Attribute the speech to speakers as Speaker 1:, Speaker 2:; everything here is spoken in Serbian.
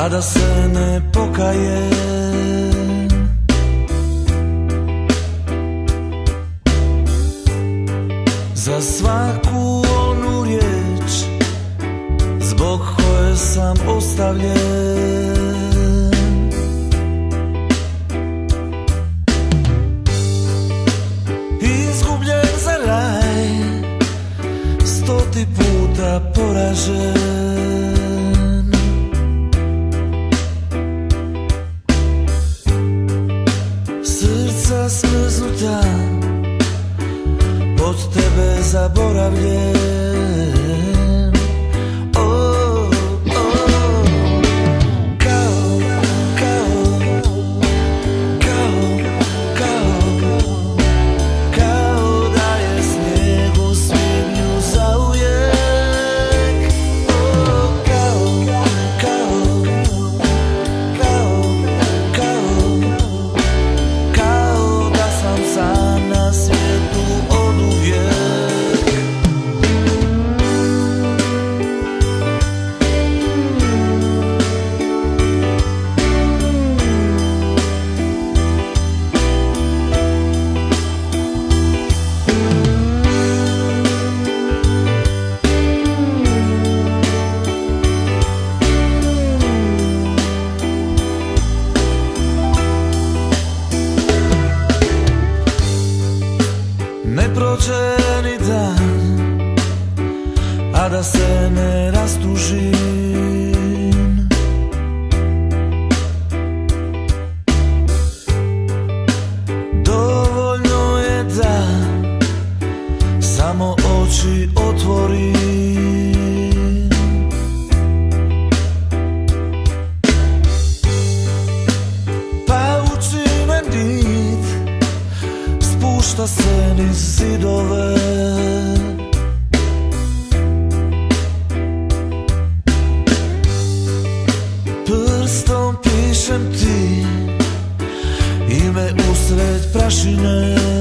Speaker 1: a da se ne pokaje. Za svaku onu riječ zbog koje sam ostavljen, izgubljen za raj, 100. puta poražen. Srca smrznuta, od tebe zaboravljen. Ne prođe ni dan, a da se ne rastužim. Dovoljno je da samo oči otvorim. Paučine nit spušta se niz zidove. Prstom pišem ti ime usred prašine.